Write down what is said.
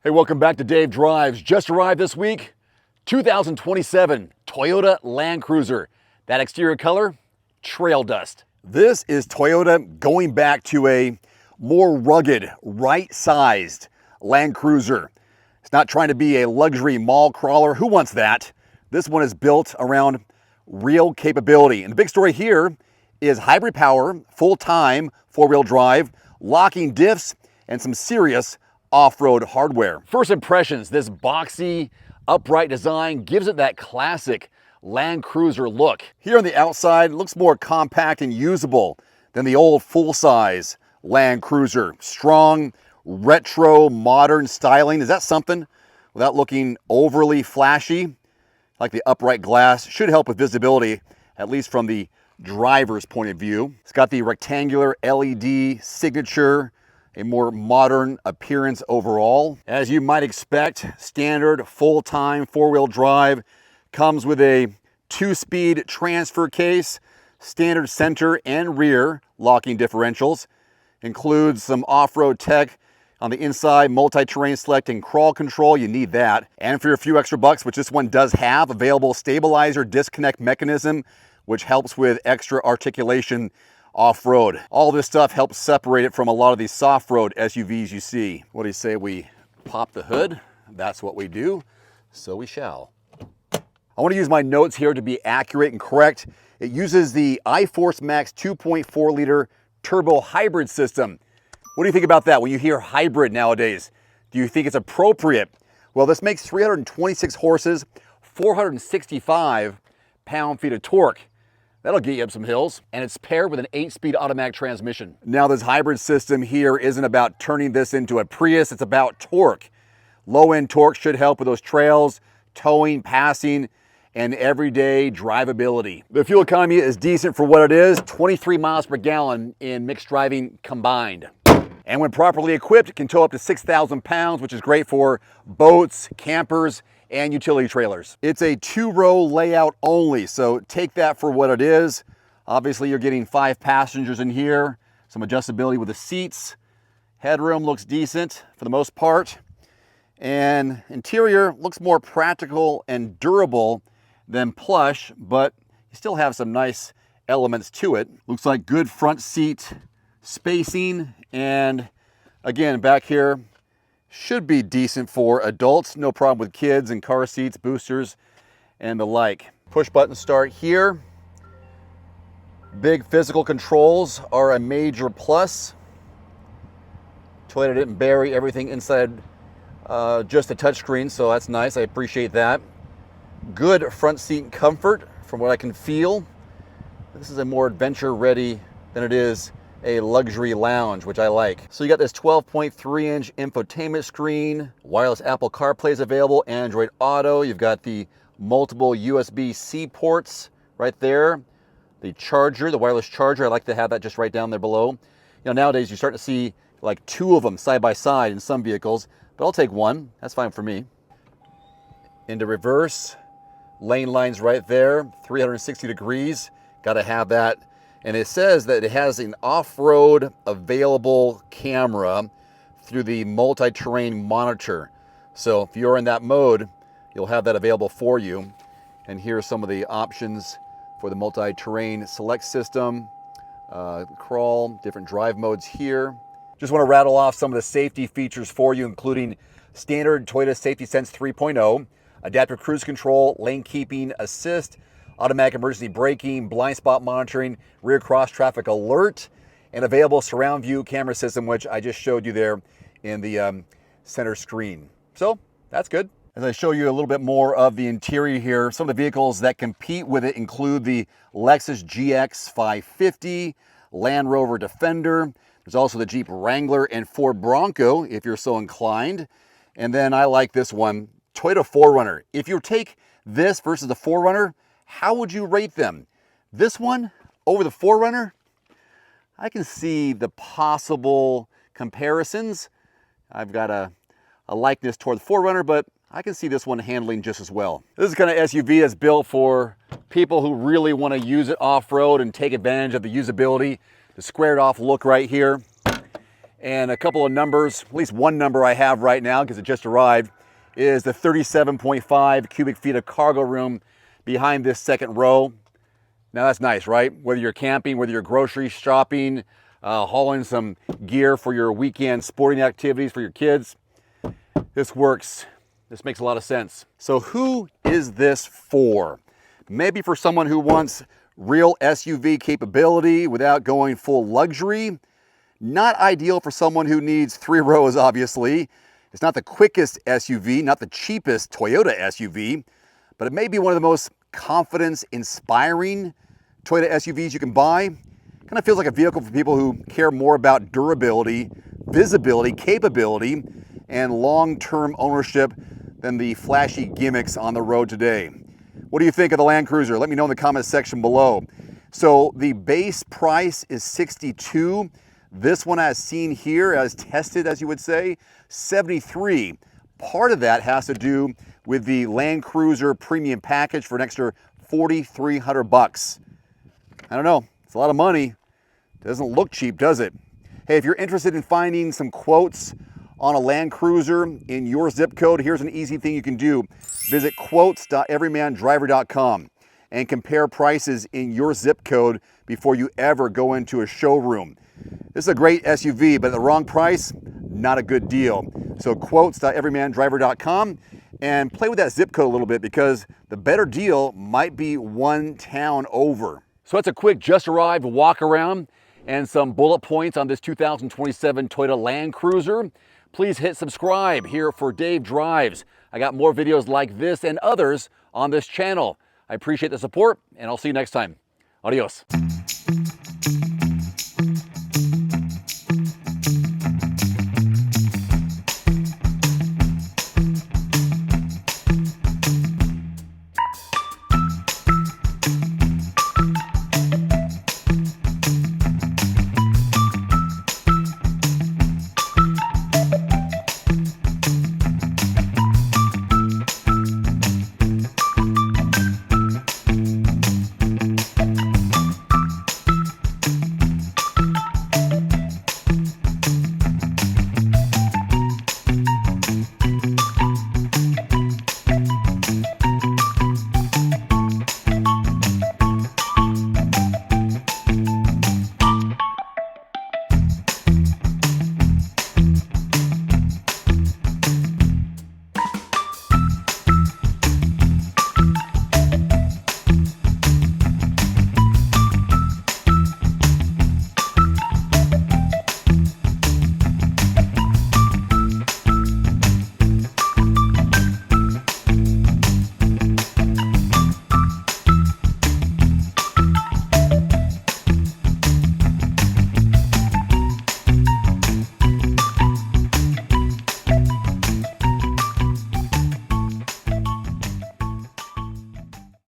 Hey, welcome back to Dave Drives. Just arrived this week, 2027 Toyota Land Cruiser. That exterior color, trail dust. This is Toyota going back to a more rugged, right-sized Land Cruiser. It's not trying to be a luxury mall crawler. Who wants that? This one is built around real capability. And the big story here is hybrid power, full-time, four-wheel drive, locking diffs, and some serious off-road hardware. First impressions, this boxy, upright design gives it that classic Land Cruiser look. Here on the outside, it looks more compact and usable than the old full-size Land Cruiser. Strong, retro, modern styling. Is that something? Without looking overly flashy, like the upright glass, should help with visibility, at least from the driver's point of view. It's got the rectangular LED signature, a more modern appearance overall. As you might expect, standard full-time four-wheel drive comes with a 2-speed transfer case, standard center and rear locking differentials, includes some off-road tech on the inside, multi-terrain select and crawl control. You need that. And for a few extra bucks, which this one does have, available stabilizer disconnect mechanism, which helps with extra articulation off-road. All this stuff helps separate it from a lot of these soft-road SUVs you see. What do you say we pop the hood? That's what we do, so we shall. I want to use my notes here to be accurate and correct. It uses the iForce Max 2.4 liter turbo hybrid system. What do you think about that when you hear hybrid nowadays? Do you think it's appropriate? Well, this makes 326 horses, 465 pound-feet of torque. That'll get you up some hills, and it's paired with an 8-speed automatic transmission. Now, this hybrid system here isn't about turning this into a Prius, it's about torque. Low-end torque should help with those trails, towing, passing, and everyday drivability. The fuel economy is decent for what it is, 23 miles per gallon in mixed driving combined. And when properly equipped, it can tow up to 6,000 pounds, which is great for boats, campers, and utility trailers. It's a 2-row layout only, so take that for what it is. Obviously, you're getting 5 passengers in here, some adjustability with the seats. Headroom looks decent for the most part. And interior looks more practical and durable than plush, but you still have some nice elements to it. Looks like good front seat spacing, and again, back here, should be decent for adults. No problem with kids and car seats, boosters, and the like. Push button start here. Big physical controls are a major plus. Toyota didn't bury everything inside just a touchscreen, so that's nice. I appreciate that. Good front seat comfort from what I can feel. This is a more adventure ready than it is a luxury lounge, which I like. So you got this 12.3-inch infotainment screen, wireless Apple CarPlay is available, Android Auto. You've got the multiple USB-C ports right there. The charger, the wireless charger, I like to have that just right down there below. You know, nowadays you start to see like 2 of them side by side in some vehicles, but I'll take one. That's fine for me. Into reverse, lane lines right there, 360 degrees. Got to have that. And it says that it has an off-road available camera through the multi-terrain monitor. So if you're in that mode, you'll have that available for you. And here are some of the options for the multi-terrain select system, crawl, different drive modes here. Just want to rattle off some of the safety features for you, including standard Toyota Safety Sense 3.0, adaptive cruise control, lane keeping assist, automatic emergency braking, blind spot monitoring, rear cross traffic alert, and available surround view camera system, which I just showed you there in the center screen. So that's good. As I show you a little bit more of the interior here, some of the vehicles that compete with it include the Lexus GX 550, Land Rover Defender. There's also the Jeep Wrangler and Ford Bronco, if you're so inclined. And then I like this one, Toyota 4Runner. If you take this versus the 4Runner, how would you rate them? This one over the 4Runner? I can see the possible comparisons. I've got a likeness toward the 4Runner, but I can see this one handling just as well. This is kind of SUV that's built for people who really want to use it off-road and take advantage of the usability, the squared off look right here. And a couple of numbers, at least one number I have right now because it just arrived, is the 37.5 cubic feet of cargo room behind this second row. Now that's nice, right? Whether you're camping, whether you're grocery shopping, hauling some gear for your weekend sporting activities for your kids, this works. This makes a lot of sense. So who is this for? Maybe for someone who wants real SUV capability without going full luxury. Not ideal for someone who needs 3 rows, obviously. It's not the quickest SUV, not the cheapest Toyota SUV, but it may be one of the most confidence-inspiring Toyota SUVs you can buy. Kind of feels like a vehicle for people who care more about durability, visibility, capability, and long-term ownership than the flashy gimmicks on the road today. What do you think of the Land Cruiser? Let me know in the comments section below. So the base price is $62,000. This one as seen here, as tested, as you would say, $73,000. Part of that has to do with the Land Cruiser premium package for an extra $4,300. I don't know, it's a lot of money. Doesn't look cheap, does it? Hey, if you're interested in finding some quotes on a Land Cruiser in your zip code, here's an easy thing you can do. Visit quotes.everymandriver.com and compare prices in your zip code before you ever go into a showroom. This is a great SUV, but at the wrong price, not a good deal. So quotes.everymandriver.com and play with that zip code a little bit because the better deal might be one town over. So that's a quick just arrived walk around and some bullet points on this 2027 Toyota Land Cruiser. Please hit subscribe here for Dave Drives. I got more videos like this and others on this channel. I appreciate the support and I'll see you next time. Adios.